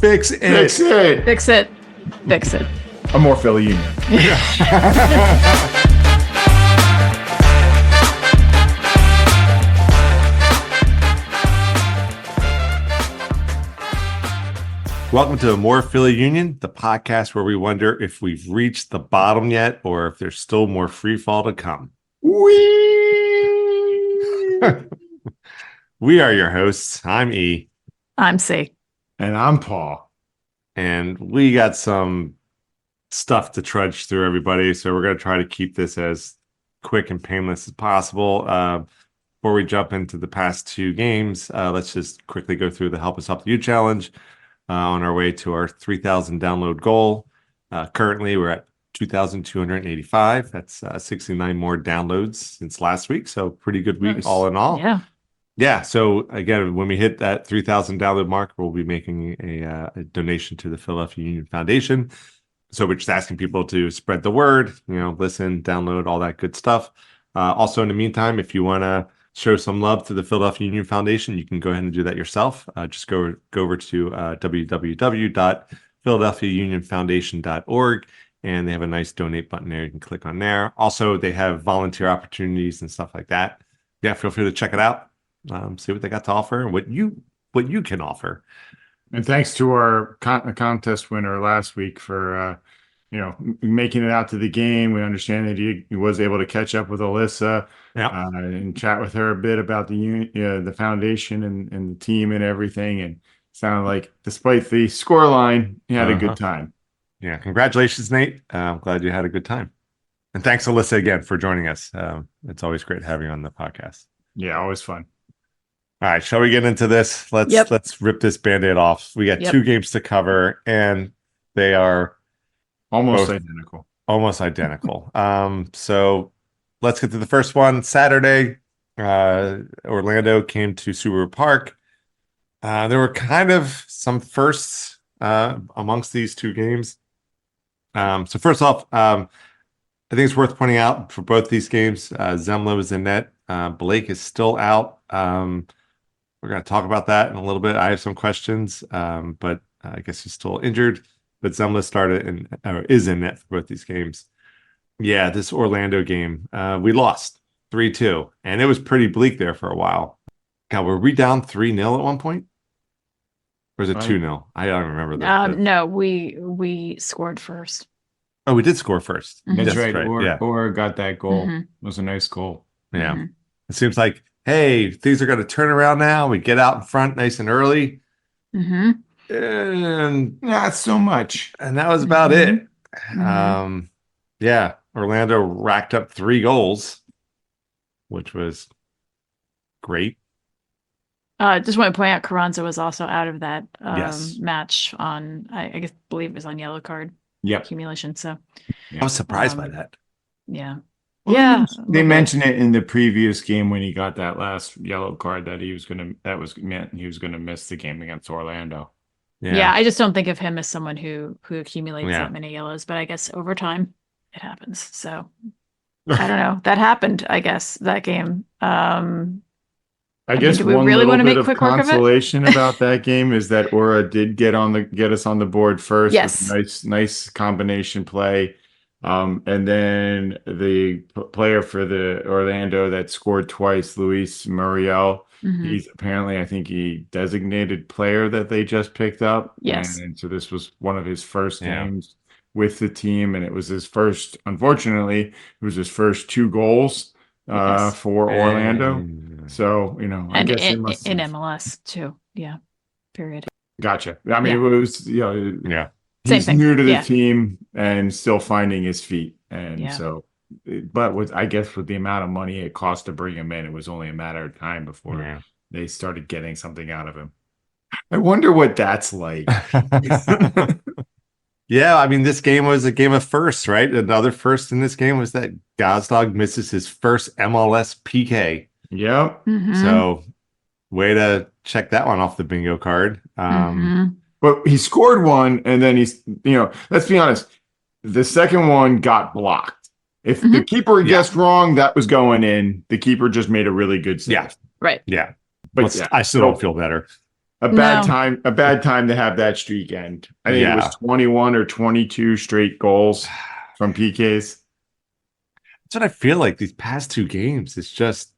Fix it. Fix it. Fix it. Fix it. Amorephillyunion. Welcome to amorephillyunion, the podcast where we wonder if we've reached the bottom yet or if there's still more free fall to come. We are your hosts. I'm E. I'm C. And I'm Paul. And we got some stuff to trudge through, everybody. So we're going to try to keep this as quick and painless as possible. Before we jump into the past two games, let's just quickly go through the Help Us Help You challenge. On our way to our 3,000 download goal. Currently, we're at 2,285. That's 69 more downloads since last week. So pretty good week all in all. Yeah. So again, when we hit that 3,000 download mark, we'll be making a donation to the Philadelphia Union Foundation. So we're just asking people to spread the word, listen, download, all that good stuff. Also, in the meantime, if you want to show some love to the Philadelphia Union Foundation, you can go ahead and do that yourself. Just go over to www.philadelphiaunionfoundation.org, and they have a nice donate button there. You can click on there. Also, they have volunteer opportunities and stuff like that. Yeah, feel free to check it out. See what they got to offer and what you can offer. And thanks to our contest winner last week for making it out to the game. We understand that he was able to catch up with Alyssa and chat with her a bit about the foundation and the team and everything. And sounded like, despite the scoreline, he had a good time. Yeah, congratulations, Nate. I'm glad you had a good time. And thanks, Alyssa, again for joining us. It's always great having you on the podcast. Yeah, always fun. All right, shall we get into this? Let's rip this Band-Aid off. We got two games to cover, and they are almost identical. So let's get to the first one. Saturday, Orlando came to Subaru Park. There were kind of some firsts amongst these two games. So first off, I think it's worth pointing out for both these games, Zemla was in net. Blake is still out. We're going to talk about that in a little bit. I have some questions, but I guess he's still injured. But Zemla is in net for both these games. Yeah, this Orlando game, we lost 3-2, and it was pretty bleak there for a while. God, were we down 3-0 at one point? Or was it 2-0? I don't remember that. No, we scored first. Oh, we did score first. Mm-hmm. That's right. Or got that goal. Mm-hmm. It was a nice goal. Yeah. Mm-hmm. It seems like, hey, things are going to turn around now. We get out in front nice and early. Mm-hmm. And not so much. And that was about it. Mm-hmm. Yeah, Orlando racked up 3 goals, which was great. Just want to point out Carranza was also out of that yes. match on, I believe it was on yellow card accumulation. So I was surprised by that. Yeah. Well, yeah. They mentioned it in the previous game when he got that last yellow card that he was gonna miss the game against Orlando. Yeah, I just don't think of him as someone who accumulates that many yellows, but I guess over time it happens. So I don't know. That happened, I guess, that game. I guess do we one really little want to bit make of quick work of it? consolation about that game is that Aura did get us on the board first. Yes. With nice combination play. And then the player for the Orlando that scored twice, Luis Muriel, he's apparently, I think, he designated player that they just picked up. Yes. And so this was one of his first games with the team. And it was his first, unfortunately, it was his first 2 goals for Orlando. So, I guess it must in MLS too. Yeah. Period. Gotcha. I mean, it was, he's Same new to the thing. team and still finding his feet. And so, but I guess with the amount of money it cost to bring him in, it was only a matter of time before they started getting something out of him. I wonder what that's like. Yeah, I mean, this game was a game of firsts, right? Another first in this game was that Gazdag misses his first MLS PK. Yep. Mm-hmm. So, way to check that one off the bingo card. But he scored one, and then he's, let's be honest, the second one got blocked. If the keeper guessed wrong, that was going in. The keeper just made a really good save. Yeah. Right. Yeah. But I still don't feel better. A bad time to have that streak end. I think it was Yeah. 21 or 22 straight goals from PKs. That's what I feel like these past two games. It's just,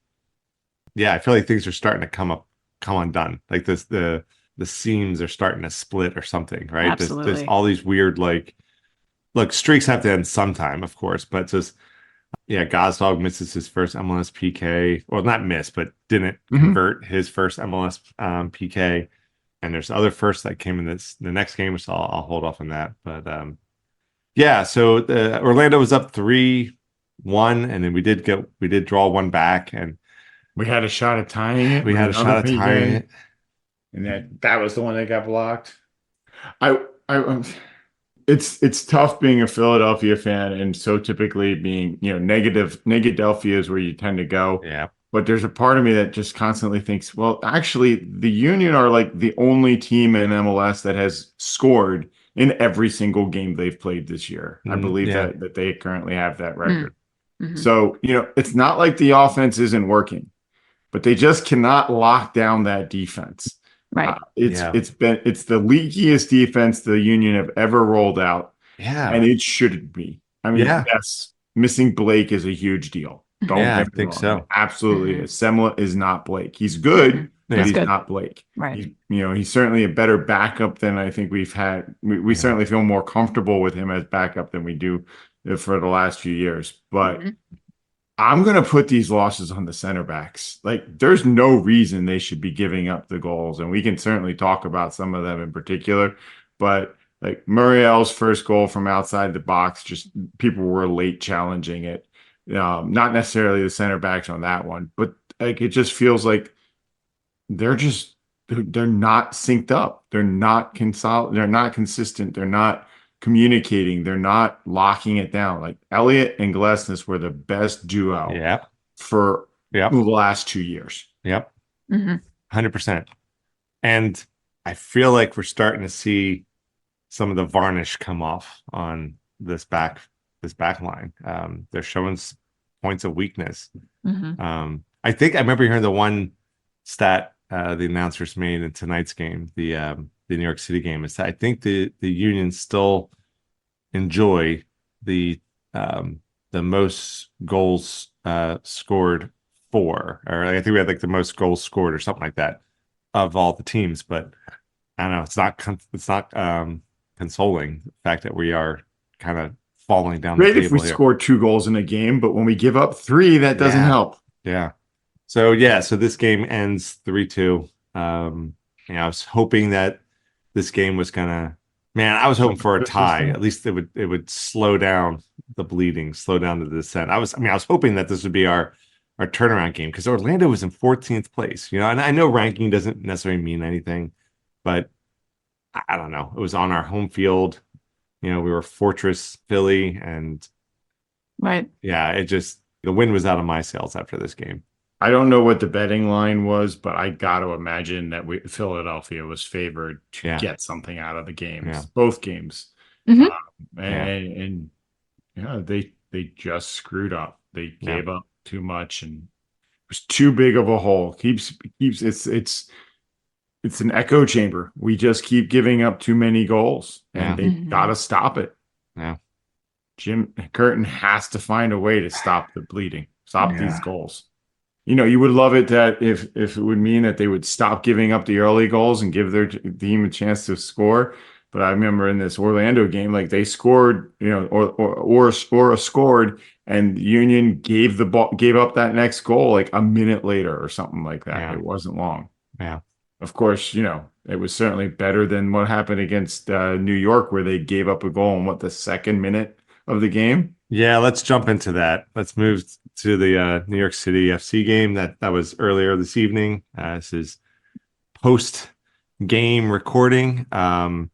yeah, I feel like things are starting to come undone. Like the seams are starting to split or something, right? There's Absolutely. all these weird, like, look, streaks have to end sometime, of course, but just, yeah, Gosdog misses his first MLS PK. Well, not miss, but didn't convert his first MLS PK. And there's other firsts that came in the next game, so I'll hold off on that. But yeah, so Orlando was up 3-1, and then we did draw one back, and we had a shot at tying it. We had a shot at tying it, and that was the one that got blocked. It's tough being a Philadelphia fan, and so typically being, Negadelphia is where you tend to go. Yeah. But there's a part of me that just constantly thinks, well, actually, the Union are like the only team in MLS that has scored in every single game they've played this year. I believe that they currently have that record. Mm-hmm. So, it's not like the offense isn't working, but they just cannot lock down that defense. Right. It's the leakiest defense the Union have ever rolled out. Yeah. And it shouldn't be. I mean, yes, missing Blake is a huge deal. Don't get me wrong. So. Absolutely. Semla is not Blake. He's good, but he's not Blake. Right. He's certainly a better backup than I think we've had. We certainly feel more comfortable with him as backup than we do for the last few years. But I'm going to put these losses on the center backs. Like, there's no reason they should be giving up the goals. And we can certainly talk about some of them in particular. But like Muriel's first goal from outside the box, just people were late challenging it. Not necessarily the center backs on that one, but like it just feels like they're not synced up. They're not They're not consistent. They're not communicating. They're not locking it down. Like Elliott and Glesnes were the best duo for the last 2 years. Yep. 100%. And I feel like we're starting to see some of the varnish come off on this back line. They're showing points of weakness. I think I remember hearing the one stat the announcers made in tonight's game, the New York City game, is that I think the Union still enjoy the most goals scored for, or I think we had like the most goals scored or something like that of all the teams. But I don't know, it's not consoling the fact that we are kind of falling down the table. Great if we score 2 goals in a game, but when we give up 3, that doesn't help. Yeah. So this game ends 3-2. I was hoping that this game was gonna, I was hoping for a tie. At least it would slow down the bleeding, slow down the descent. I was hoping that this would be our turnaround game, because Orlando was in 14th place. And I know ranking doesn't necessarily mean anything, but I don't know. It was on our home field. We were Fortress Philly, and the wind was out of my sails after this game. I don't know what the betting line was, but I got to imagine that Philadelphia was favored to get something out of the games, both games. And they just screwed up. They gave up too much, and it was too big of a hole. It's an echo chamber. We just keep giving up too many goals, and they got to stop it. Yeah. Jim Curtin has to find a way to stop the bleeding, stop these goals. You would love it that if it would mean that they would stop giving up the early goals and give their team a chance to score. But I remember in this Orlando game, like they scored, or scored, and Union gave up that next goal like a minute later or something like that. It wasn't long. Yeah. Of course, it was certainly better than what happened against New York, where they gave up a goal in the second minute of the game. Yeah, let's jump into that. Let's move to the New York City FC game that was earlier this evening. This is post-game recording, and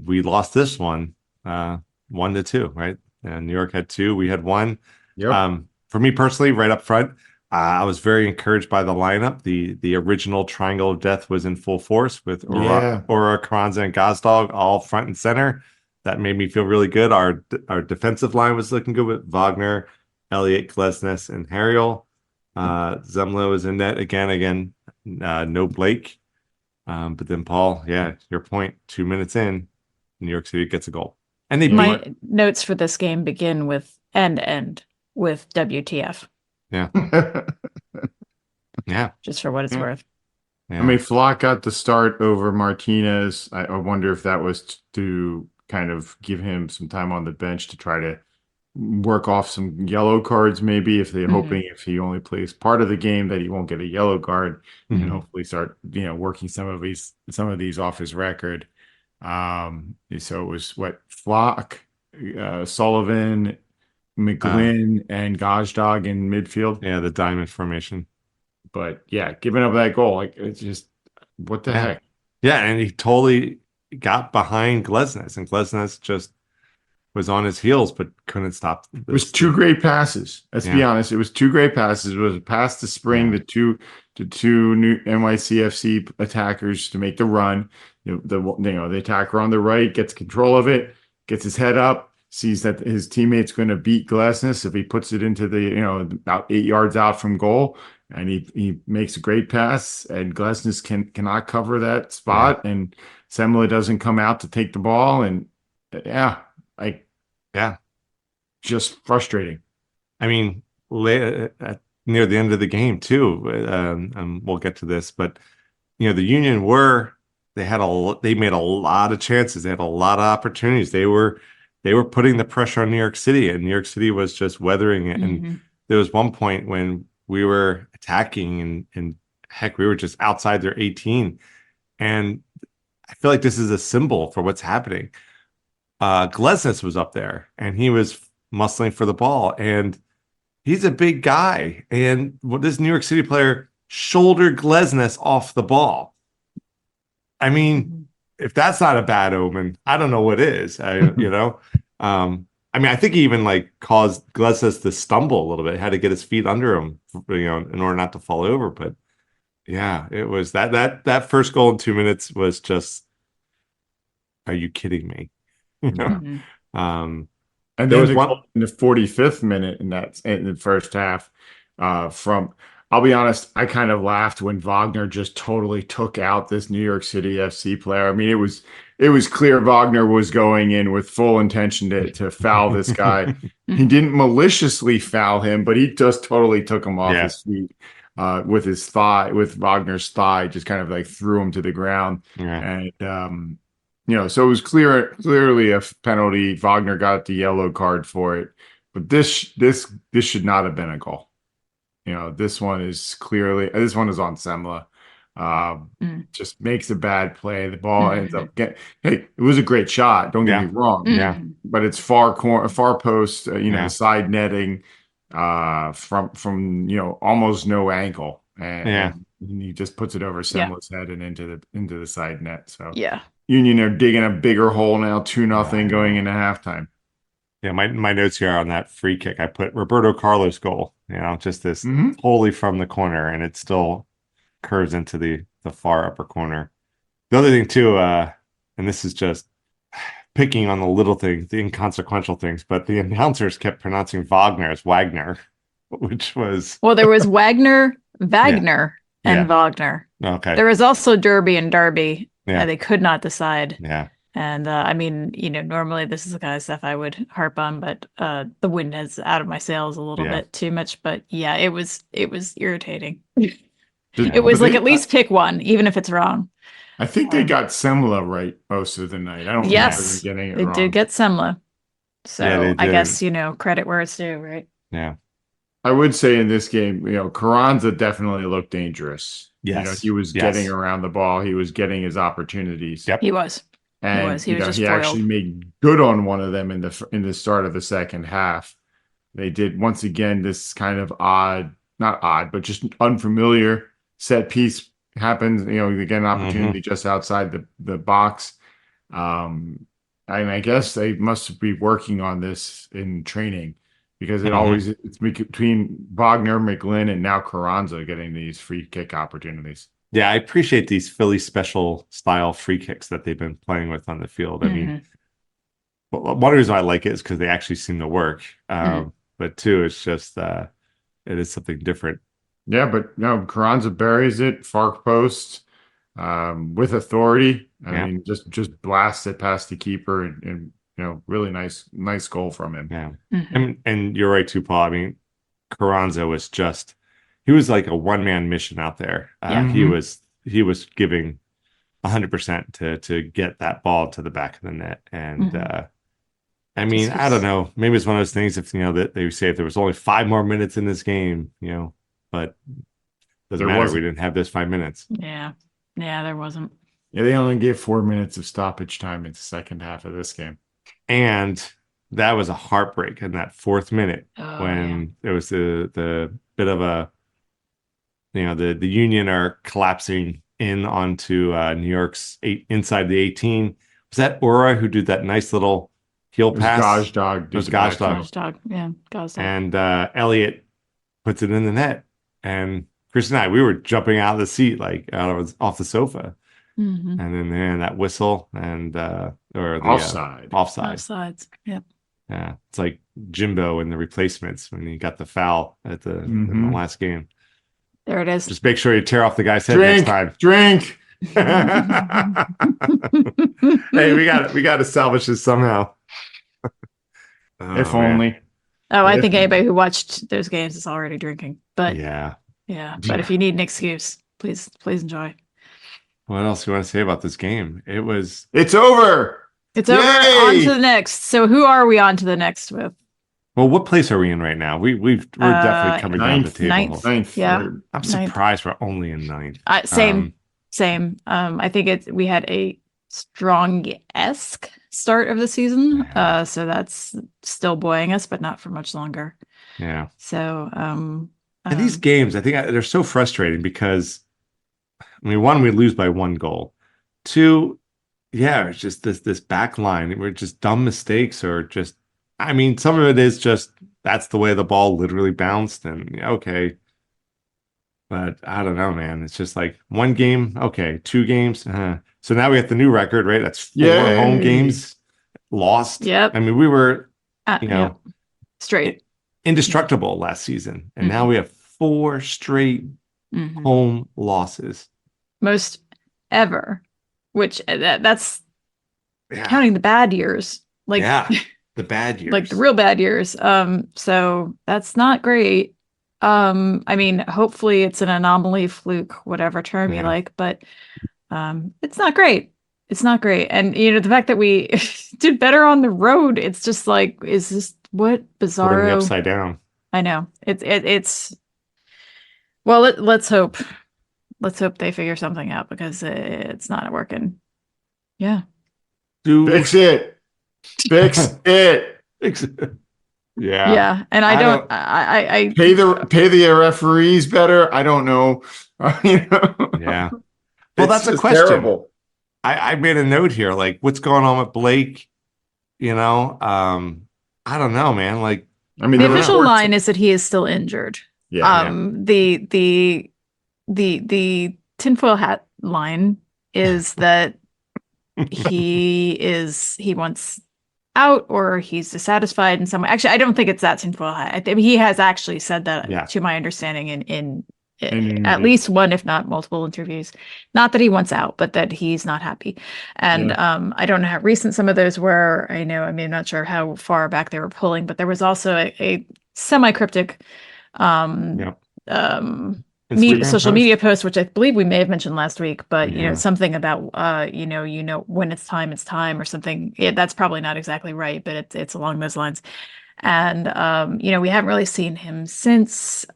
we lost this one 1-2, right? New York had 2, we had 1. Yep. For me personally, right up front, I was very encouraged by the lineup. The original Triangle of Death was in full force with Aura, Carranza, and Gosdog all front and center. That made me feel really good. Our defensive line was looking good with Wagner, Elliott, Glesnes, and Harriel. Zemlo is in net again. No Blake. But then Paul, yeah, your point, 2 minutes in, New York City gets a goal. And they My beat. notes for this game begin with end with WTF, Yeah. Yeah. just for what it's Yeah. worth. I Yeah. mean, Flock got the start over Martinez. I wonder if that was to kind of give him some time on the bench to try to work off some yellow cards, maybe if they're hoping if he only plays part of the game that he won't get a yellow card, and Mhm. hopefully start working some of these off his record. So it was what Flock, Sullivan, McGlynn, and Gazdag in midfield. Yeah, the diamond formation. But yeah, giving up that goal, like it's just what the Yeah. heck. Yeah, and he totally got behind Glesnes, and Glesnes just was on his heels but couldn't stop It was two great passes. Let's be honest. It was two great passes. It was a pass to Spring, the two new NYCFC attackers to make the run. The attacker on the right gets control of it, gets his head up, sees that his teammate's going to beat Glesnes if he puts it into the about 8 yards out from goal, and he makes a great pass, and Glesnes cannot cover that spot, and Semla doesn't come out to take the ball, and just frustrating. I mean, near the end of the game too. We'll get to this, but the Union they made a lot of chances. They had a lot of opportunities. They were putting the pressure on New York City, and New York City was just weathering it. And there was one point when we were attacking, and heck, we were just outside their 18, and I feel like this is a symbol for what's happening. Glesnes was up there, and he was muscling for the ball, and he's a big guy, and this New York City player shouldered Glesnes off the ball. I mean, if that's not a bad omen, I don't know what is. I mean, I think he even caused Glesnes to stumble a little bit, had to get his feet under him, in order not to fall over. But yeah, it was that first goal in 2 minutes was just, are you kidding me? And there was one in the 45th minute in the first half. I'll be honest, I kind of laughed when Wagner just totally took out this New York City FC player. I mean, it was clear Wagner was going in with full intention to foul this guy. He didn't maliciously foul him, but he just totally took him off his feet with his thigh, with Wagner's thigh, just kind of threw him to the ground. And so it was clearly a penalty. Wagner got the yellow card for it, but this should not have been a goal. This one is on Semla. Just makes a bad play. The ball ends up it was a great shot. Don't get me wrong. Yeah. But it's far post, the side netting, from almost no angle. And he just puts it over Semla's head and into the side net. So Union are digging a bigger hole now, 2-0 going into halftime. Yeah, my notes here on that free kick, I put Roberto Carlos goal. Just this totally from the corner, and it still curves into the far upper corner. The other thing too, and this is just picking on the little things, the inconsequential things, but the announcers kept pronouncing Wagner as Wagner, which was there was Wagner, and Wagner. Okay. There was also Derby and Darby. Yeah. They could not decide. Yeah. And I mean, normally this is the kind of stuff I would harp on, but the wind is out of my sails a little bit too much. But yeah, it was irritating. It was at least pick one, even if it's wrong. I think they got Semla right most of the night. I don't remember them getting it wrong. They did get Semla. So I guess, credit where it's due, right? Yeah. I would say in this game, Carranza definitely looked dangerous. Yes. He was getting around the ball. He was getting his opportunities. Yep. He was. And he was just he foiled. actually made good on one of them in the start of the second half. They did once again this kind of not odd, but just unfamiliar set piece happens. They get an opportunity just outside the box. And I guess they must be working on this in training, because it's between Wagner, McGlynn, and now Carranza getting these free kick opportunities. Yeah, I appreciate these Philly special style free kicks that they've been playing with on the field. I mean, one reason I like it is because they actually seem to work. But two, it's just it is something different. Yeah, but Carranza buries it, far post. with authority. I Yeah. mean, just blast it past the keeper and really nice goal from him. Yeah. Mhm. And you're right too, Paul. I mean, Carranza was he was like a one-man mission out there. Yeah. He was giving 100% to get that ball to the back of the net. And Mhm. I mean, This I don't was know. Maybe it's one of those things if that they say if there was only 5 more minutes in this game, but doesn't There matter. We wasn't. didn't have those 5 minutes. yeah. Yeah, there wasn't. Yeah, they only gave 4 minutes of stoppage time in the second half of this game. And that was a heartbreak in that fourth minute Oh, yeah. when it was the bit of a the Union are collapsing in onto New York's inside the 18. Was that Aura who did that nice little heel It was pass? Gazdag. It was Gazdag. Gosh dog. Yeah, gosh dog. And Elliot puts it in the net. And Chris and I, we were jumping out of the seat, like off the sofa. Mhm. And then that whistle and or the Offside. offside. Offsides. Yeah. Yeah, it's like Jimbo in the Replacements when he got the foul in the last game. There it is. Just make sure you tear off the guy's head next time. Drink. Hey, we got to salvage this somehow. If man. only. Oh, I If think only. anybody who watched those games is already drinking. But Yeah. but if you need an excuse, please enjoy. What else do you want to say about this game? It's over. It's over. Yay! On to the next. So who are we on to the next with? Well, what place are we in right now? We're definitely coming down the table. Ninth. Yeah. I'm Ninth. surprised we're only in ninth. Same. I think we had a strong-esque start of the season. So that's still buoying us, but not for much longer. Yeah. So and these games, I think they're so frustrating because I mean, one, we lose by 1 goal. 2, yeah, it's just this back line. We're just dumb mistakes or just I mean, some of it is just that's the way the ball literally bounced and okay. But I don't know, man. It's just like 1 game, okay, 2 games. So now we have the new record, right? That's 4 home games lost. Yep. I mean, we were, straight indestructible last season, and now we have 4 straight home losses, most ever. Which that's counting the bad years, like the bad years, like the real bad years. So that's not great. I mean, hopefully it's an anomaly, fluke, whatever term you like, but it's not great. It's not great. And the fact that we did better on the road, it's just like, is this what bizarre? Putting the upside down. I know. It's well, let's hope. Let's hope they figure something out because it's not working. Yeah. Fix it. Fix it. Yeah. Yeah. And I pay the referees better. I don't know. Yeah. Well, that's a question. Terrible. I made a note here. Like, what's going on with Blake? I don't know, man. Like, I mean, the official line is that he is still injured. Yeah. The tinfoil hat line is that he wants out or he's dissatisfied in some way. Actually, I don't think it's that tinfoil hat. He has actually said that to my understanding in at least one, if not multiple interviews. Not that he wants out, but that he's not happy. And I don't know how recent some of those were. I mean, I'm not sure how far back they were pulling, but there was also a semi-cryptic social media post, which I believe we may have mentioned last week, but something about when it's time or something. That's probably not exactly right, but it's along those lines. And we haven't really seen him since.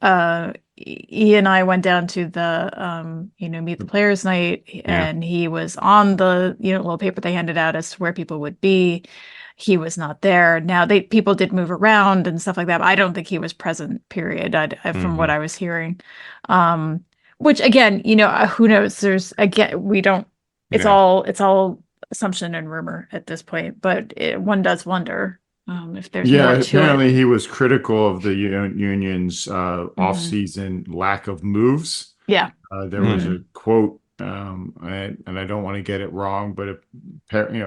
E and I went down to the meet the players night, and he was on the little paper they handed out as to where people would be. He was not there. Now people did move around and stuff like that, but I don't think he was present, period. From what I was hearing. Which again, who knows? We don't, it's all assumption and rumor at this point, but one does wonder if there's more to apparently it. He was critical of the Union's off-season lack of moves. Yeah. There was a quote, and I don't want to get it wrong, but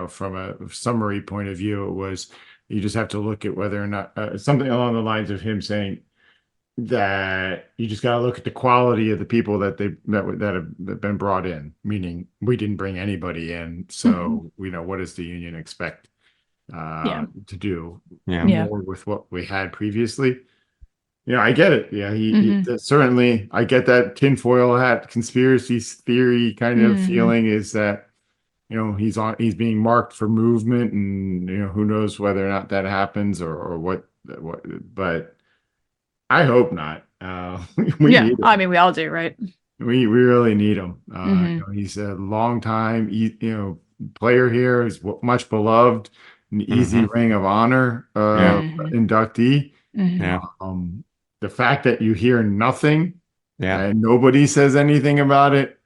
from a summary point of view, it was you just have to look at whether or not something along the lines of him saying that you just got to look at the quality of the people that have been brought in, meaning we didn't bring anybody in. So, what does the union expect to do more with what we had previously? I get it. Yeah, he certainly, I get that tinfoil hat conspiracy theory kind of feeling is that, he's being marked for movement, and, who knows whether or not that happens or what, but I hope not. We need him. I mean, we all do, right? We really need him. He's a long time, player here. He's much beloved, an easy ring of honor inductee. The fact that you hear nothing and nobody says anything about it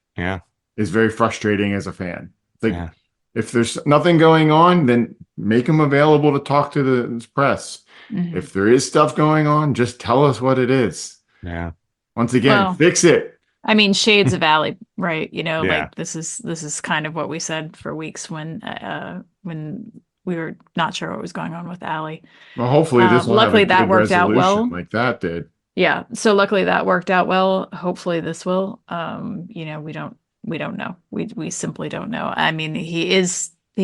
is very frustrating as a fan. It's like, if there's nothing going on, then make him available to talk to the press. If there is stuff going on, just tell us what it is. Yeah. Once again, fix it. I mean, shades of Allie, right? Like this is kind of what we said for weeks when we were not sure what was going on with Allie. Well, hopefully this will luckily have a that good worked out well. like that did. Yeah. So luckily that worked out well. Hopefully this will. We don't know. We simply don't know. I mean, he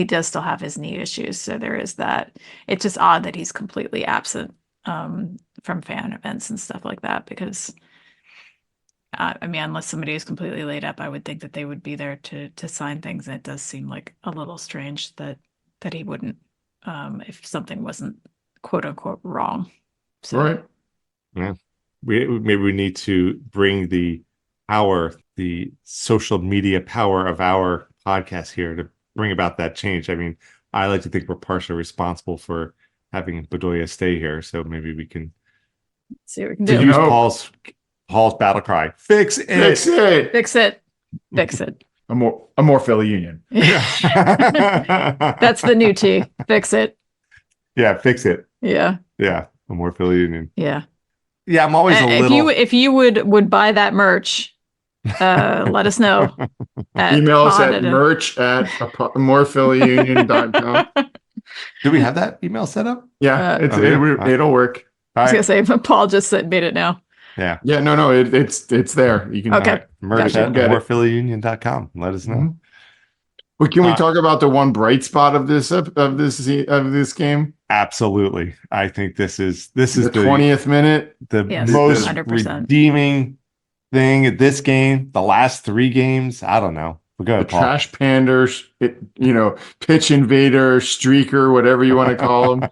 does still have his knee issues, so there is that. It's just odd that he's completely absent from fan events and stuff like that, because I mean, unless somebody is completely laid up, I would think that they would be there to sign things. And it does seem like a little strange that he wouldn't, if something wasn't quote unquote wrong. So. Right. Yeah. Maybe we need to bring the social media power of our podcast here to bring about that change. I mean, I like to think we're partially responsible for having Bedoya stay here, so maybe we can see what we can do. Use Paul's battle cry. Fix it. Fix it. Fix it. Fix it. Amorephillyunion. That's the new T. Fix it. Yeah, fix it. Yeah. Yeah. Amorephillyunion. Yeah. Yeah, I'm always a little. If you would buy that merch, let us know. Email us at merch@amorephillyunion.com. Do we have that email set up? Yeah, it'll work. I was gonna say, but Paul just made it now. Yeah. Yeah. No. It's there. You can merch at amorephillyunion.com. Let us know. Well, can we talk about the one bright spot of this game? Absolutely. I think this is the 20th minute, the most 100%. Redeeming thing at this game. The last 3 games, I don't know. We'll go ahead, Paul. Trash panders, pitch invader, streaker, whatever you want to call them.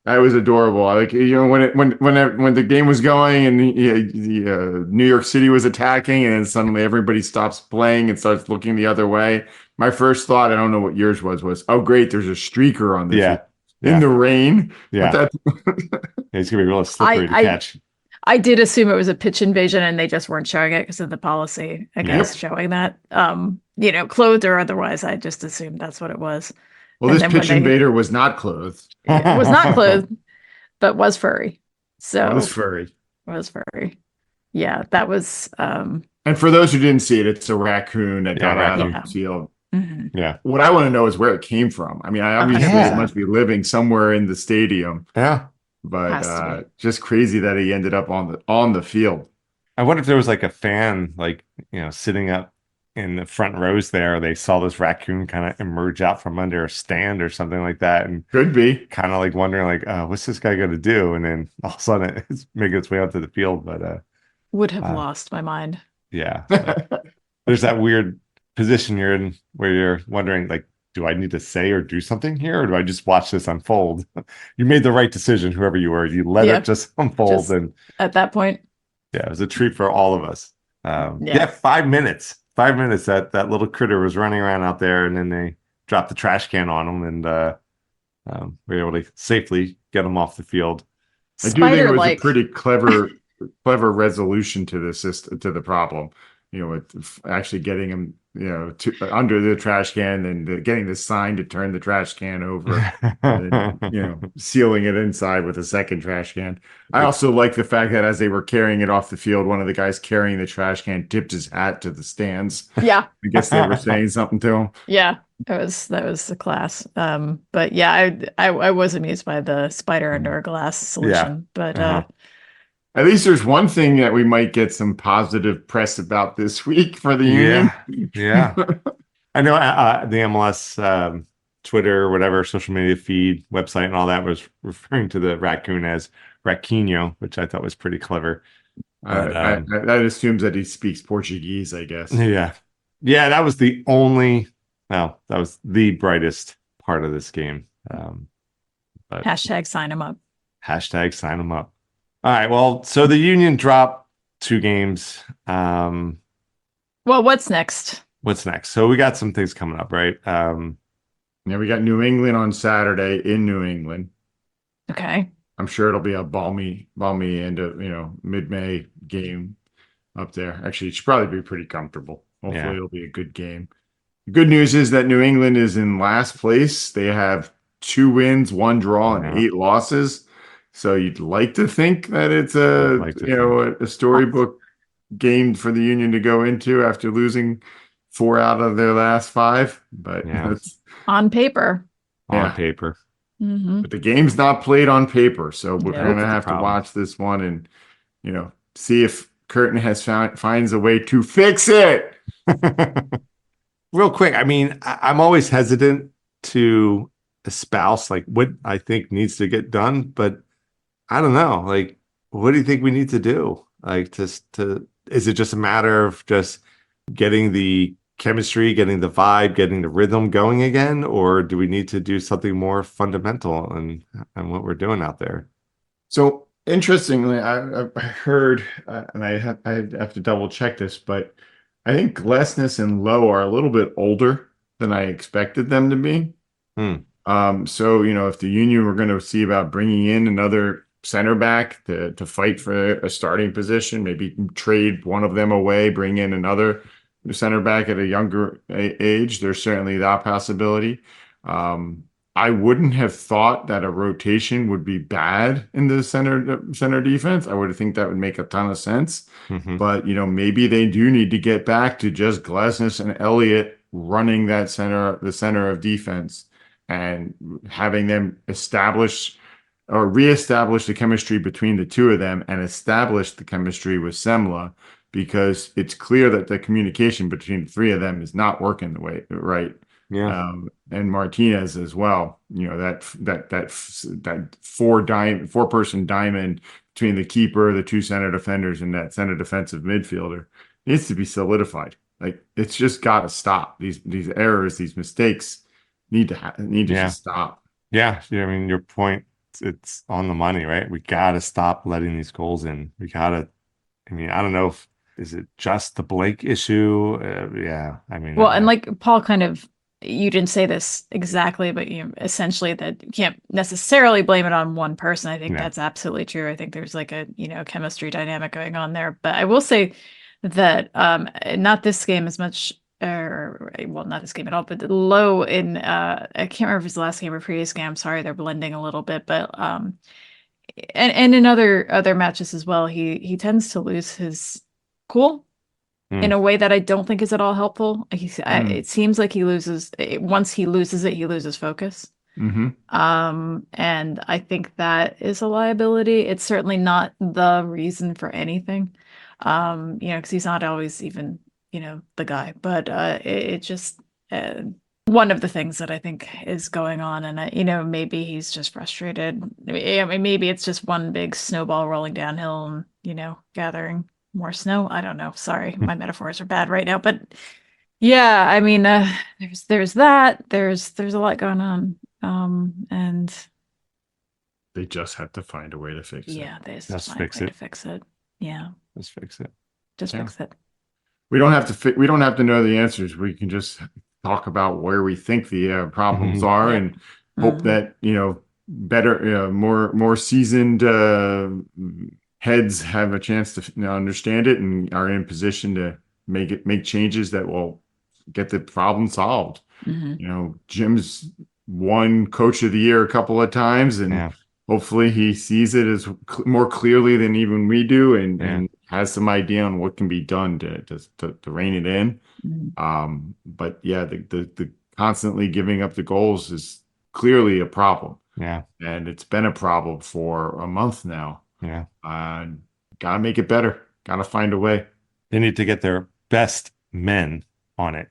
That was adorable. Like, when the game was going and New York City was attacking, and then suddenly everybody stops playing and starts looking the other way. My first thought, I don't know what yours was, oh great, there's a streaker on this in the rain. Yeah, it's gonna be really slippery to catch. I did assume it was a pitch invasion, and they just weren't showing it because of the policy against showing that. Clothed or otherwise, I just assumed that's what it was. Well, this pitch invader was not clothed. It was not clothed, but was furry. So it was furry. Yeah, that was. And for those who didn't see it, it's a raccoon that got out of the field. Mm-hmm. Yeah. What I want to know is where it came from. I mean, obviously it must be living somewhere in the stadium. Yeah. But just crazy that he ended up on the field. I wonder if there was like a fan, sitting up in the front rows there. They saw this raccoon kind of emerge out from under a stand or something like that, and could be kind of like wondering, what's this guy going to do? And then all of a sudden, it's making its way onto the field. But would have lost my mind. Yeah, there's that weird position you're in where you're wondering, do I need to say or do something here, or do I just watch this unfold? You made the right decision, whoever you were. You let it just unfold, and at that point, it was a treat for all of us. 5 minutes. 5 minutes that little critter was running around out there, and then they dropped the trash can on him, and we were able to safely get him off the field. I do think it was a pretty clever resolution to the problem. With actually getting him, under the trash can, and getting the sign to turn the trash can over, and then, sealing it inside with a second trash can. I also like the fact that as they were carrying it off the field, one of the guys carrying the trash can tipped his hat to the stands. Yeah. I guess they were saying something to him. Yeah. That was the class. But yeah, I was amused by the spider under a glass solution, but At least there's one thing that we might get some positive press about this week for the Union. Yeah. I know the MLS Twitter or whatever social media feed website and all that was referring to the raccoon as raccoonio, which I thought was pretty clever. But, that assumes that he speaks Portuguese, I guess. Yeah, that was the brightest part of this game. But Hashtag sign him up. Hashtag sign them up. All right. Well, so the Union dropped 2 games. Well, what's next? What's next? So we got some things coming up, right? Yeah, we got New England on Saturday in New England. Okay. I'm sure it'll be a balmy end of, mid-May game up there. Actually, it should probably be pretty comfortable. Hopefully it'll be a good game. The good news is that New England is in last place. They have 2 wins, 1 draw, and 8 losses. So you'd like to think that it's a storybook game for the Union to go into after losing 4 out of their last 5. But that's on paper. On paper. Mm-hmm. But the game's not played on paper, so we're going to have to watch this one and see if Curtin finds a way to fix it. Real quick, I mean, I'm always hesitant to espouse like what I think needs to get done, but I don't know. Like, what do you think we need to do? Like, is it just a matter of just getting the chemistry, getting the vibe, getting the rhythm going again, or do we need to do something more fundamental in what we're doing out there? So interestingly, I heard, and I have to double check this, but I think Glesnes and Lowe are a little bit older than I expected them to be. So if the Union were going to see about bringing in another center back to fight for a starting position, maybe trade one of them away, bring in another center back at a younger age, there's certainly that possibility. I wouldn't have thought that a rotation would be bad in the center defense. I would think that would make a ton of sense. But maybe they do need to get back to just Glesnes and Elliott running the center of defense and having them reestablish the chemistry between the 2 of them and establish the chemistry with Semla, because it's clear that the communication between the 3 of them is not working the way right. Yeah. And Martinez as well. That 4-person diamond between the keeper, the 2 center defenders, and that center defensive midfielder needs to be solidified. Like, it's just got to stop. These errors, these mistakes need to just stop. Yeah. I mean, your point, it's on the money, right? We got to stop letting these goals in. We got to. I mean, I don't know is it just the Blake issue? I mean, well, and like Paul you didn't say this exactly, but essentially that you can't necessarily blame it on one person. I think that's absolutely true. I think there's like a chemistry dynamic going on there. But I will say that not this game as much, or well, not this game at all, but Low in I can't remember if it's the last game or previous game. I'm sorry, they're blending a little bit, but and in other matches as well, he tends to lose his cool in a way that I don't think is at all helpful. It seems like once he loses it, he loses focus. And I think that is a liability. It's certainly not the reason for anything, because he's not always even, the guy, but it just one of the things that I think is going on. And, maybe he's just frustrated. I mean, maybe it's just one big snowball rolling downhill and, gathering more snow. I don't know. Sorry, my metaphors are bad right now, but yeah, I mean, there's that. There's a lot going on, and they just have to find a way to fix it. Yeah, they just find a way to fix it. Yeah, let's fix it. Just fix it. We don't have to know the answers. We can just talk about where we think the problems are and hope that better, more seasoned heads have a chance to understand it and are in position to make changes that will get the problem solved. Jim's won Coach of the Year a couple of times, and hopefully he sees it as more clearly than even we do, and has some idea on what can be done to rein it in. But yeah, the constantly giving up the goals is clearly a problem. Yeah, and it's been a problem for a month now. gotta make it better. Gotta find a way. They need to get their best men on it.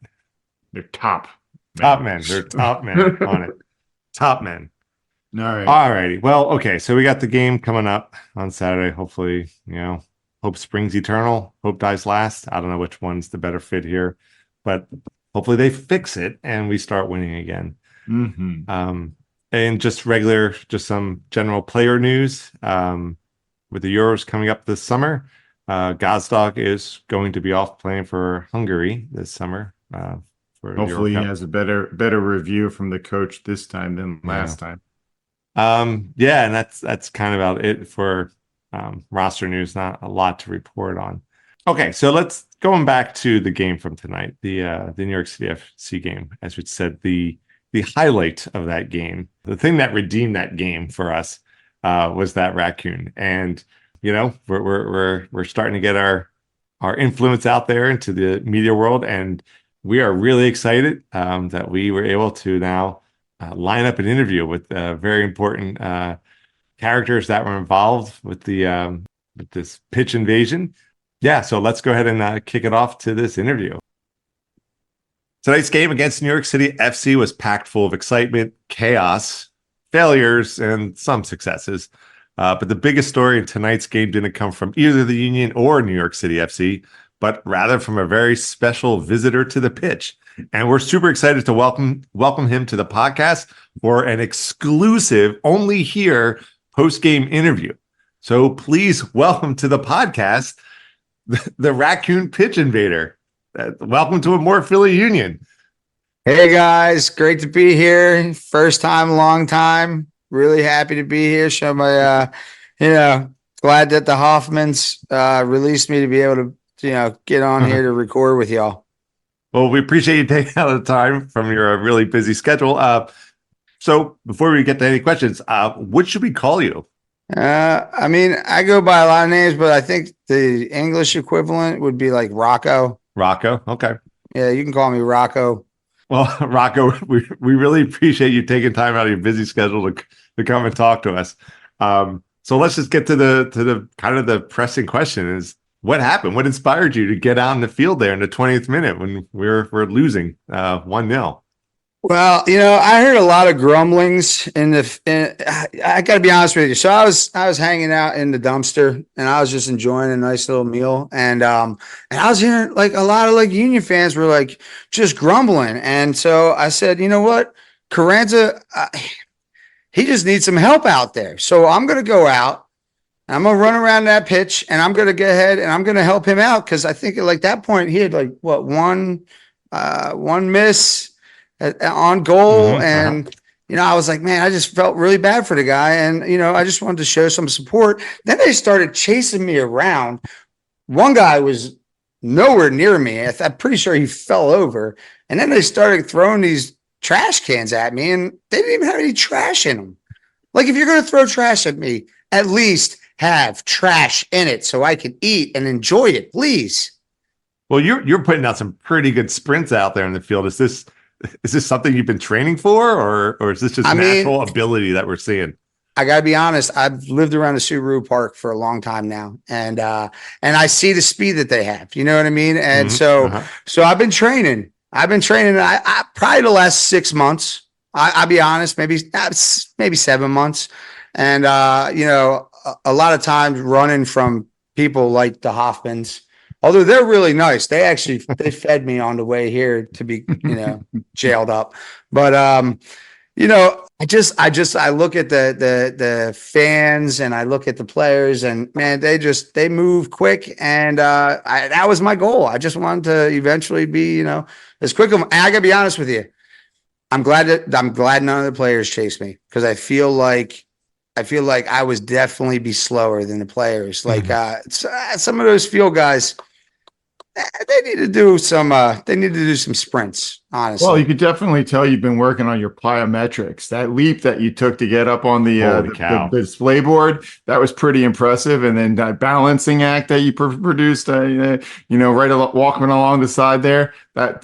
They're top men. They're top men on it. Top men. All right. All righty. Well, okay. So we got the game coming up on Saturday. Hopefully, hope springs eternal. Hope dies last. I don't know which one's the better fit here, but hopefully they fix it and we start winning again. And just some general player news. With the Euros coming up this summer, Gazdag is going to be off playing for Hungary this summer. Hopefully he has a better review from the coach this time than last time. And that's kind of about it for roster news. Not a lot to report on. Okay, so going back to the game from tonight, the New York City FC game, as we said, the highlight of that game, the thing that redeemed that game for us was that raccoon. And we're starting to get our influence out there into the media world, and we are really excited that we were able to now line up an interview with very important characters that were involved with this pitch invasion. Yeah, so let's go ahead and kick it off to this interview. Tonight's game against New York City FC was packed full of excitement, chaos, failures, and some successes. But the biggest story in tonight's game didn't come from either the Union or New York City FC, but rather from a very special visitor to the pitch. And we're super excited to welcome him to the podcast for an exclusive, only here, post-game interview. So please welcome to the podcast, the raccoon pitch invader. Welcome to Amorephillyunion. Hey guys, great to be here. First time, long time. Really happy to be here. Show my, glad that the Hoffmans released me to be able to, get on here to record with y'all. Well, we appreciate you taking out the time from your really busy schedule. So before we get to any questions, what should we call you? I go by a lot of names, but I think the English equivalent would be like Rocco. Rocco. Okay. Yeah, you can call me Rocco. Well, Rocco, we really appreciate you taking time out of your busy schedule to come and talk to us. So let's just get to the kind of the pressing question is what happened? What inspired you to get out in the field there in the 20th minute when we're losing 1-0? Well, I heard a lot of grumblings I got to be honest with you. So I was hanging out in the dumpster and I was just enjoying a nice little meal. And I was hearing like a lot of like Union fans were like just grumbling. And so I said, you know what? Carranza, he just needs some help out there. So I'm going to go out. I'm going to run around that pitch and I'm going to go ahead and I'm going to help him out. Cause I think at like that point he had like one miss on goal. And, I was like, man, I just felt really bad for the guy. And, I just wanted to show some support. Then they started chasing me around. One guy was nowhere near me. I'm pretty sure he fell over. And then they started throwing these trash cans at me and they didn't even have any trash in them. Like if you're going to throw trash at me, at least have trash in it so I can eat and enjoy it, please. Well, you're putting out some pretty good sprints out there in the field. Is this something you've been training for, or is this just natural ability that we're seeing? I gotta be honest. I've lived around the Subaru Park for a long time now, and I see the speed that they have. You know what I mean? And so I've been training. I probably the last 6 months. I'll be honest, maybe 7 months, and a lot of times running from people like the Hoffmans. Although they're really nice. They fed me on the way here to be, jailed up. But, I look at the fans and I look at the players and man, they move quick. And, that was my goal. I just wanted to eventually be, as quick. And I gotta be honest with you. I'm glad none of the players chased me because I feel like I was definitely be slower than the players. Like some of those field guys, they need to do some sprints, honestly. Well, you could definitely tell you've been working on your plyometrics. That leap that you took to get up on the display board, that was pretty impressive. And then that balancing act that you produced, walking along the side there, that,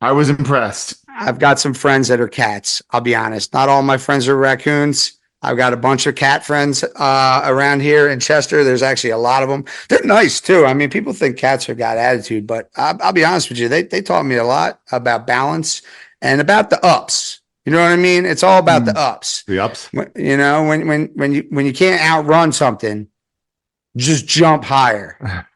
I was impressed. I've got some friends that are cats. I'll be honest. Not all my friends are raccoons. I've got a bunch of cat friends around here in Chester. There's actually a lot of them. They're nice too. I mean, people think cats have got attitude, but I'll be honest with you. They taught me a lot about balance and about the ups. You know what I mean? It's all about the ups. The ups. You know, when you can't outrun something, just jump higher.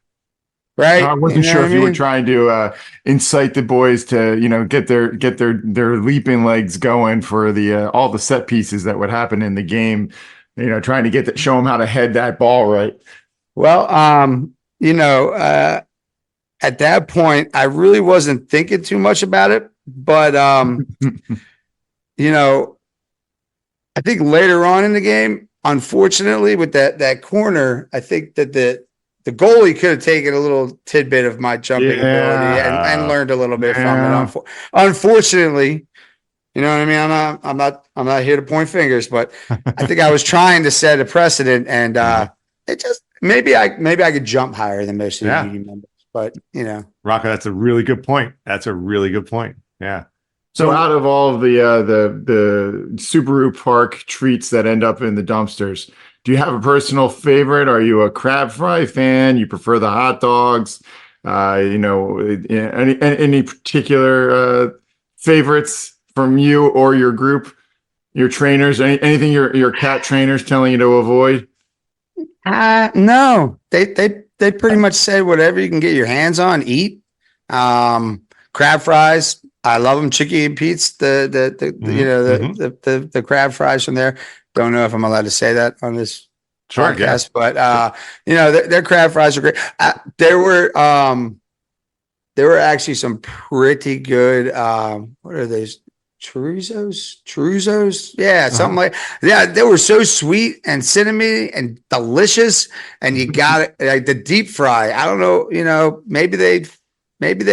Right. I wasn't sure if you were trying to incite the boys to, get their leaping legs going for the all the set pieces that would happen in the game. Trying to show them how to head that ball right. Well, at that point, I really wasn't thinking too much about it, but I think later on in the game, unfortunately, with that corner, I think that the goalie could have taken a little tidbit of my jumping ability and learned a little bit from it. Unfortunately, you know what I mean? I'm not here to point fingers, but I think I was trying to set a precedent, and it just maybe I could jump higher than most of the union members. But Rocco, that's a really good point. Yeah. So out of all of the Subaru Park treats that end up in the dumpsters, do you have a personal favorite? Are you a crab fry fan? You prefer the hot dogs? Any particular favorites from you or your group, your trainers? Anything your cat trainers telling you to avoid? No, they pretty much said whatever you can get your hands on, eat. Crab fries, I love them. Chicky and Pete's, the crab fries from there. Don't know if I'm allowed to say that on this podcast, but their crab fries are great. There were actually some pretty good. What are those? Chorizos? Yeah, something like. Yeah, they were so sweet and cinnamony and delicious. And you got it like the deep fry. I don't know. Maybe they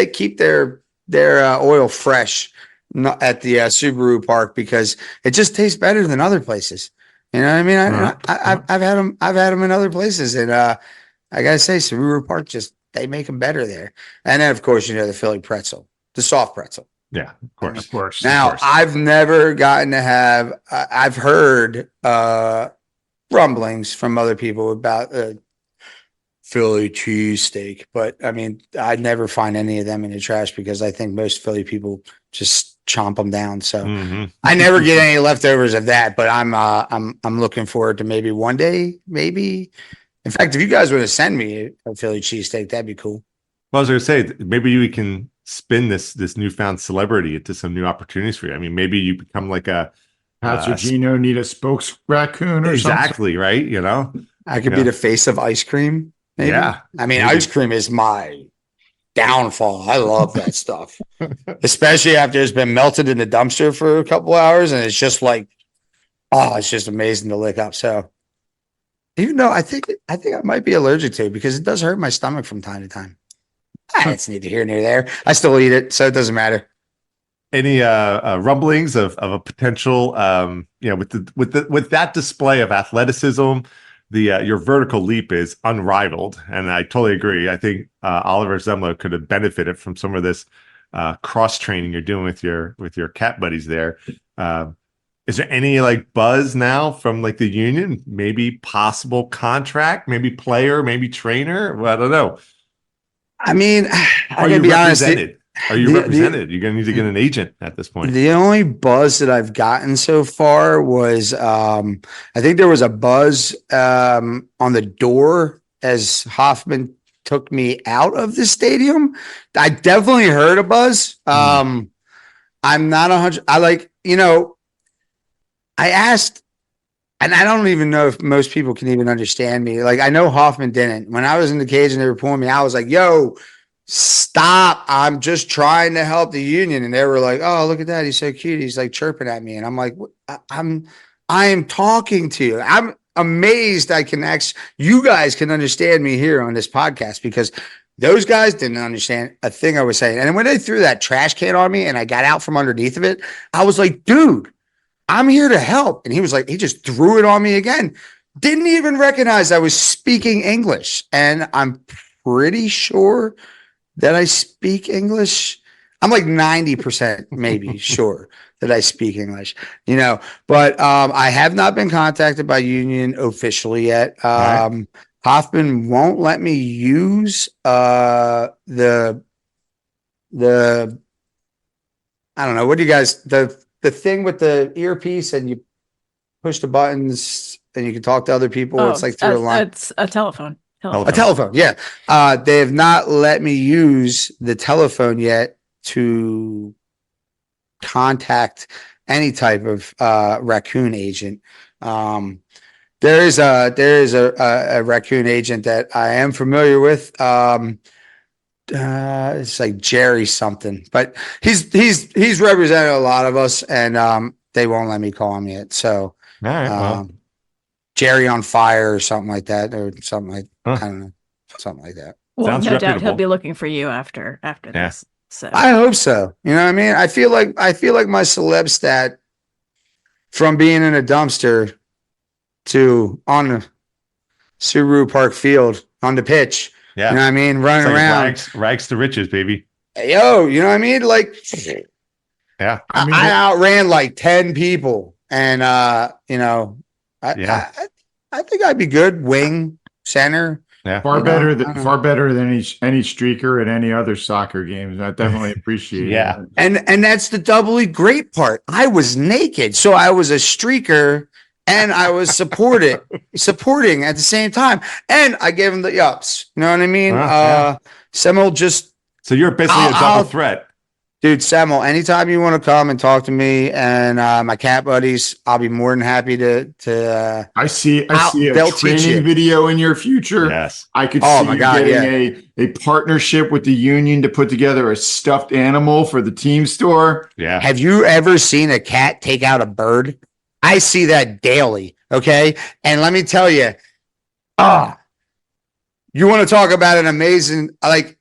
keep their oil fresh at the Subaru Park because it just tastes better than other places. You know what I mean? I've had them in other places, and I gotta say, Subaru Park they make them better there. And then of course, the Philly pretzel, the soft pretzel. Yeah, of course. Now I've never gotten to have. I've heard rumblings from other people about Philly cheesesteak, but I mean, I'd never find any of them in the trash because I think most Philly people just chomp them down. So I never get any leftovers of that, but I'm looking forward to maybe one day, maybe. In fact, if you guys want to send me a Philly cheesesteak, that'd be cool. Well, I was going to say, maybe we can spin this newfound celebrity into some new opportunities for you. I mean, maybe you become like a Patrigino need a spokes raccoon or exactly, something. Right? I could be the face of ice cream. Maybe. Yeah. I mean, ice cream is my downfall. I love that stuff, especially after it's been melted in the dumpster for a couple hours, and it's just like, it's just amazing to lick up. So, even though I think I might be allergic to it because it does hurt my stomach from time to time. It's neither here nor there. I still eat it, so it doesn't matter. Any rumblings of a potential, with that display of athleticism, your vertical leap is unrivaled, and I totally agree. I think Oliver Zemlo could have benefited from some of this cross training you're doing with your cat buddies there. Is there any buzz now from the union? Maybe possible contract, maybe player, maybe trainer. Well, I don't know. I mean, I gotta be honest. Are you represented? You're gonna need to get an agent at this point. The only buzz that I've gotten so far was I think there was a buzz on the door as Hoffman took me out of the stadium. I definitely heard a buzz. I'm not 100. I asked, and I don't even know if most people can even understand me. I know Hoffman didn't. When I was in the cage and they were pulling me out, I was like, yo, stop. I'm just trying to help the union. And they were like, oh, look at that. He's so cute. He's chirping at me. And I'm like, I am talking to you. I'm amazed you guys can understand me here on this podcast because those guys didn't understand a thing I was saying. And when they threw that trash can on me and I got out from underneath of it, I was like, dude, I'm here to help. And he was like, he just threw it on me again. Didn't even recognize I was speaking English. And I'm pretty sure that I speak English. I'm like 90% maybe sure that I speak English, but I have not been contacted by Union officially yet. right. Hoffman won't let me use the I don't know, what do you guys, the thing with the earpiece and you push the buttons and you can talk to other people. It's like through a line. It's a telephone. A telephone, yeah. They have not let me use the telephone yet to contact any type of raccoon agent. There is a raccoon agent that I am familiar with. It's like Jerry something, but he's represented a lot of us, and they won't let me call him yet. So, All right, well. Jerry on fire or something like that, or something like Huh. I don't know, something like that. Well, Sounds no doubt he'll reputable. be looking for you after Yeah. this. So I hope so. You know what I mean? I feel like my celeb stat from being in a dumpster to on the Subaru Park field on the pitch. Yeah. You know what I mean? Running It's like around. rags to riches, baby. Yo, you know what I mean? Like, Yeah. I outran like 10 people, and Yeah. I think I'd be good wing center. Yeah. Far You know, better I than don't far better than any streaker at any other soccer games. I definitely appreciate Yeah. it. And that's the doubly great part. I was naked, so I was a streaker and I was supporting at the same time. And I gave him the yups. You know what I mean? Yeah. Semel just So you're basically a double threat. dude, Semel, anytime you want to come and talk to me and my cat buddies, I'll be more than happy to I see they'll a teach you. training video in your future. Yes. I could Oh see my you God, getting a partnership with the union to put together a stuffed animal for the team store. Yeah. Have you ever seen a cat take out a bird? I see that daily. Okay. And let me tell you, you want to talk about an amazing, like,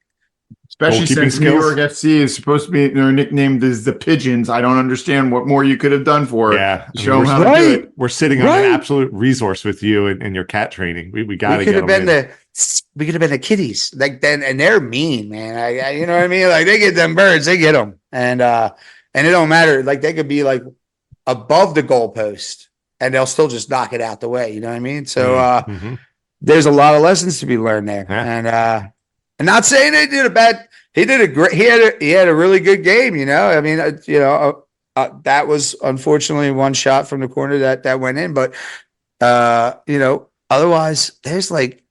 Especially Goalkeeping since New skills. York FC is supposed to be nicknamed as the Pigeons. I don't understand what more you could have done for it. Yeah. To show them how we're- to do right. it. We're sitting on Right. an absolute resource with you and your cat training. We got to we get could have them been in. we could have been the kitties like then, and they're mean, man. I you know what I mean? Like they get them birds, they get them, and it don't matter. Like they could be like above the goalpost, and they'll still just knock it out the way. You know what I mean? So Mhm. there's a lot of lessons to be learned there, Yeah. and not saying they did a bad. He did a great. He had a really good game. You know, I mean, that was unfortunately one shot from the corner that went in, but otherwise there's like,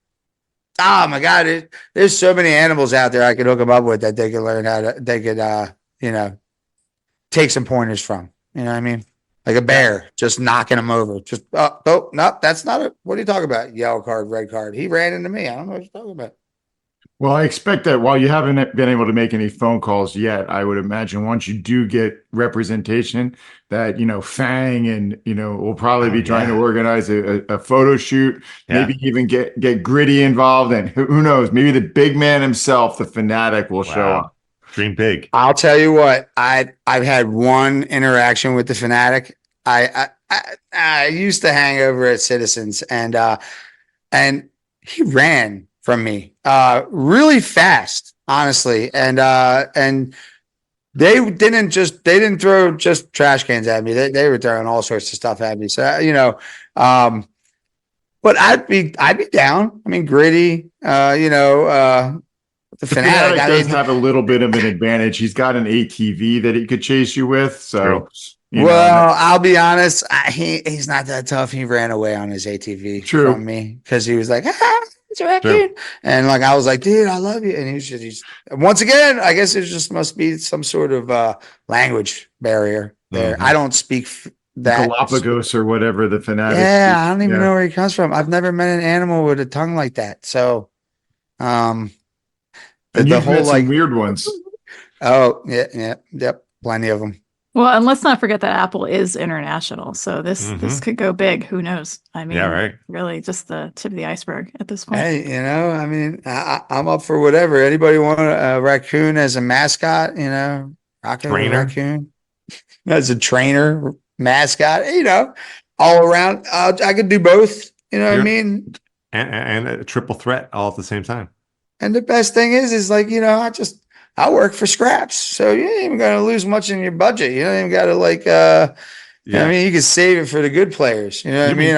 oh my God, there's so many animals out there I could hook them up with that they could learn how to, they could, take some pointers from, you know what I mean? Like a bear, just knocking them over. Just, no, that's not it. What are you talking about? Yellow card, red card. He ran into me. I don't know what you're talking about. Well, I expect that while you haven't been able to make any phone calls yet, I would imagine once you do get representation that, Fang and, will probably be trying to organize a photo shoot, maybe even get Gritty involved. And who knows, maybe the big man himself, the Fanatic, will show up. Dream big. I'll tell you what, I've had one interaction with the Fanatic. I used to hang over at Citizens, and he ran from me really fast, honestly, and they didn't throw just trash cans at me. They were throwing all sorts of stuff at me. So but I'd be down. I mean, Gritty, the Fanatic does have a little bit of an advantage. He's got an ATV that he could chase you with. So, I'll be honest. He's not that tough. He ran away on his ATV from me because he was like, it's a raccoon. And like, I was like, dude, I love you. And he was just once again, I guess it just must be some sort of language barrier there. I don't speak that Galapagos or whatever the Fanatic. Yeah, I don't even know where he comes from. I've never met an animal with a tongue like that. So, and the whole some weird ones. Oh, yep, plenty of them. Well, and let's not forget that Apple is international, so this could go big. Who knows? I mean, really, just the tip of the iceberg at this point. Hey, I mean, I'm up for whatever. Anybody want a raccoon as a mascot? Rocco raccoon as a trainer, mascot. All around. I could do both. You know what I mean? And a triple threat all at the same time. And the best thing is like, I work for scraps, so you ain't even gonna lose much in your budget. You don't even gotta like I mean, you can save it for the good players. You know what I mean?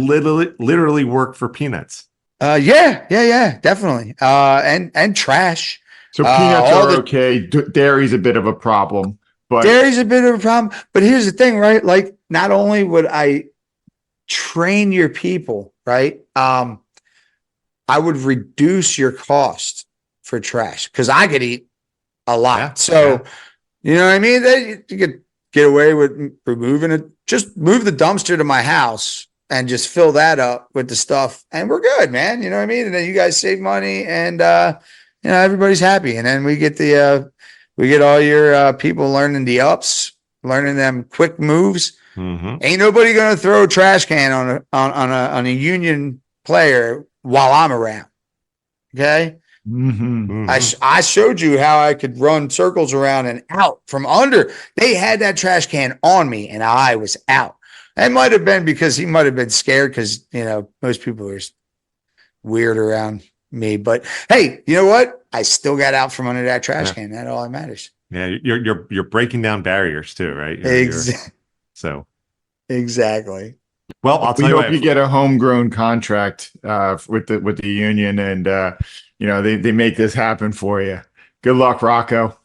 You will literally work for peanuts. Yeah, definitely. And trash. So peanuts are okay. Dairy's a bit of a problem, but dairy's a bit of a problem. But here's the thing, right? Like, not only would I train your people, right? I would reduce your cost for trash because I could eat a lot. Yeah, so, you know what I mean? You could get away with removing it. Just move the dumpster to my house and just fill that up with the stuff, and we're good, man. You know what I mean? And then you guys save money, and you know, everybody's happy. And then we get all your people learning the ups, learning them quick moves. Mm-hmm. Ain't nobody gonna throw a trash can on a Union player while I'm around. Okay. Mm-hmm. I showed you how I could run circles around and out from under. They had that trash can on me and I was out. It might have been because he might have been scared because, you know, most people are weird around me. But hey, you know what? I still got out from under that trash can. That's all that matters. Yeah, you're breaking down barriers too, right? So exactly. Well, I'll tell we you hope you get a homegrown contract with the union, and you know, they make this happen for you. Good luck, Rocco.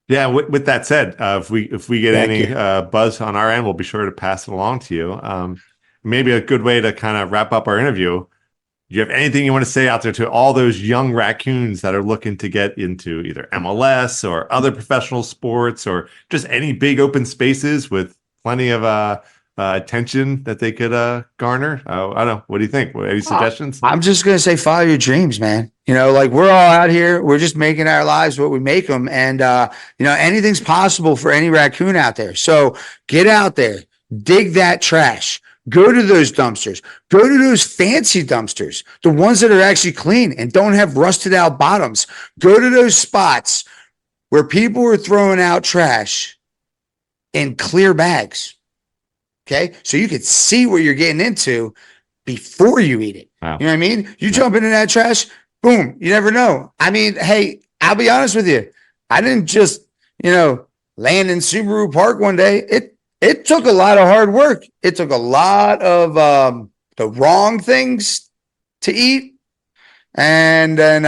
Yeah. With that said, if we get any buzz on our end, we'll be sure to pass it along to you. Maybe a good way to kind of wrap up our interview. Do you have anything you want to say out there to all those young raccoons that are looking to get into either MLS or other professional sports or just any big open spaces with plenty of attention that they could garner? I don't know. What do you think? Any suggestions? I'm just going to say, follow your dreams, man. You know, like, we're all out here. We're just making our lives what we make them. And, you know, anything's possible for any raccoon out there. So get out there, dig that trash, go to those dumpsters, go to those fancy dumpsters, the ones that are actually clean and don't have rusted out bottoms. Go to those spots where people are throwing out trash in clear bags. Okay. So you could see what you're getting into before you eat it. Wow. You know what I mean? You jump into that trash, boom, you never know. I mean, hey, I'll be honest with you. I didn't just, you know, land in Subaru Park one day. It took a lot of hard work. It took a lot of the wrong things to eat. And then,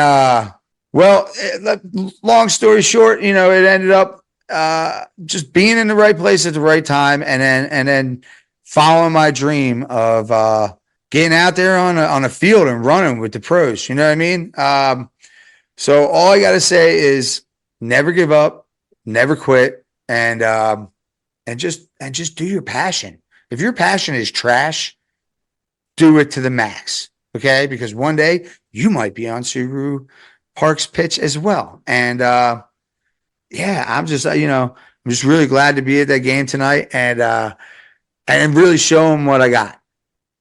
long story short, you know, it ended up just being in the right place at the right time, and then following my dream of getting out there on a field and running with the pros. You know what I mean? So all I got to say is never give up, never quit, and just do your passion. If your passion is trash, do it to the max. Okay, because one day you might be on Subaru Park's pitch as well, and yeah, I'm just, you know, I'm just really glad to be at that game tonight and really show them what I got.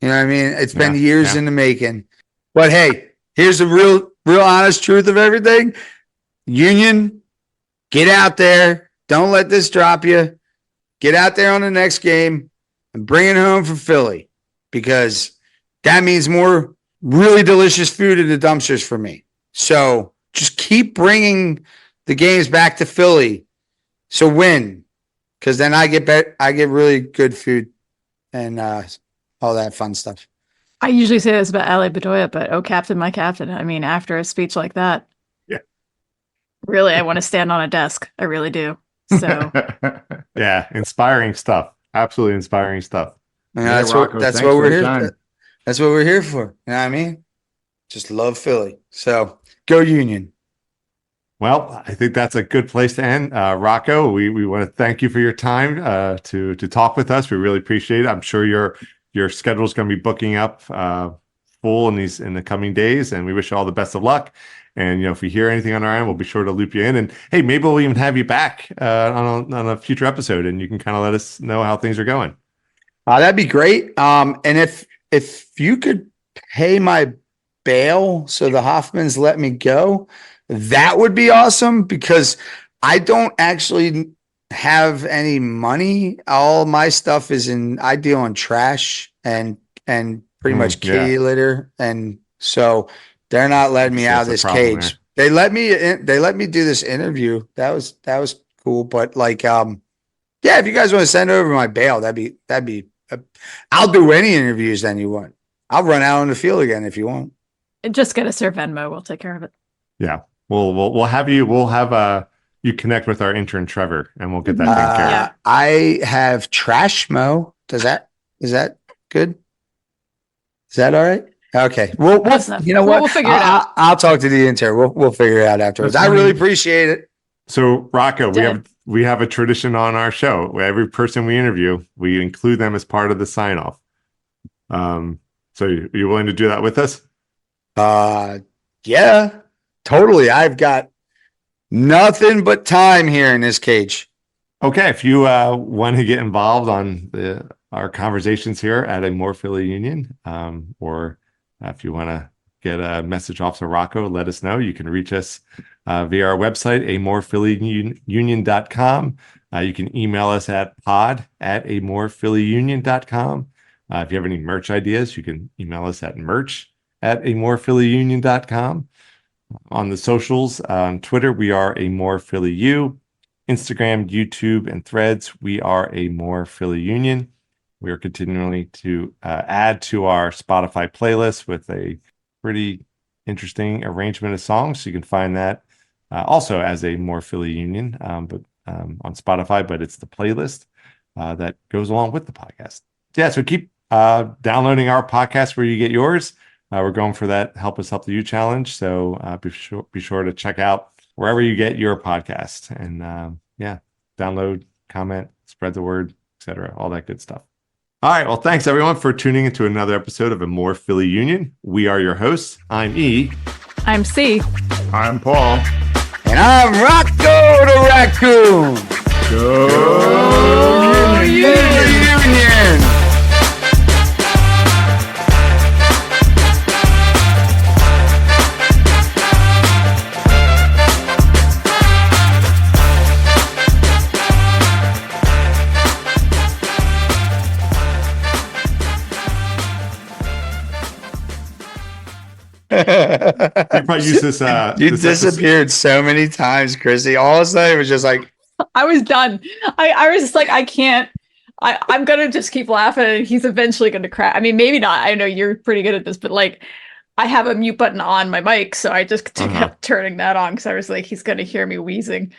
You know what I mean? It's been years in the making, but hey, here's the real honest truth of everything. Union, get out there. Don't let this drop you. Get out there on the next game and bring it home for Philly, because that means more really delicious food in the dumpsters for me. So just keep bringing the game's back to Philly. So win, because then I get really good food and all that fun stuff. I usually say this about Ali Bedoya, but oh, Captain, my captain. I mean, after a speech like that, really, I want to stand on a desk. I really do. So yeah, inspiring stuff. Absolutely inspiring stuff. And that's what we're here. That's what we're here for. You know what I mean? Just love Philly. So go Union. Well, I think that's a good place to end. Rocco, we want to thank you for your time to talk with us. We really appreciate it. I'm sure your schedule is going to be booking up full in the coming days, and we wish you all the best of luck. And, you know, if we hear anything on our end, we'll be sure to loop you in. And hey, maybe we'll even have you back on a future episode, and you can kind of let us know how things are going. That'd be great. And if you could pay my bail so the Hoffmans let me go, that would be awesome, because I don't actually have any money. All my stuff is I deal in trash and pretty much kitty litter. And so they're not letting me out of this cage. they let me do this interview. That was cool. But like, yeah, if you guys want to send over my bail, that'd be. I'll do any interviews then you want. I'll run out on the field again if you want. Just get us our Venmo. We'll take care of it. Yeah, we'll have you connect with our intern Trevor, and we'll get that taken care of. Yeah. I have Trashmo. Is that good? Is that all right? Okay. We'll you know what? We'll figure it out. I'll talk to the intern. We'll figure it out afterwards. I really appreciate it. So Rocco, we have a tradition on our show. Every person we interview, we include them as part of the sign off. So you willing to do that with us? Yeah, totally. I've got nothing but time here in this cage. Okay, if you want to get involved on our conversations here at Amorephillyunion, or if you want to get a message off to Rocco, let us know. You can reach us via our website, amorephillyunion.com. You can email us at pod@amorephillyunion.com. If you have any merch ideas, you can email us at merch@amorephillyunion.com. On the socials, on Twitter, we are amorephillyu. Instagram, YouTube, and Threads, we are amorephillyunion. We are continually to add to our Spotify playlist with a pretty interesting arrangement of songs. So you can find that also as Amorephillyunion, but on Spotify, but it's the playlist that goes along with the podcast. Yeah, so keep downloading our podcast where you get yours. We're going for that Help Us Help You challenge. So be sure to check out wherever you get your podcast, and download, comment, spread the word, etc., all that good stuff. All right, well, thanks everyone for tuning into another episode of Amorephillyunion. We are your hosts. I'm E. I'm C. I'm Paul. And I'm Rocco the Raccoon. Go Union. You probably use this. You this disappeared so many times, Chrissy. All of a sudden, it was just like, I was done. I was just like, I can't. I'm gonna just keep laughing, and he's eventually gonna crack. I mean, maybe not. I know you're pretty good at this, but like, I have a mute button on my mic, so I just kept turning that on because I was like, he's gonna hear me wheezing.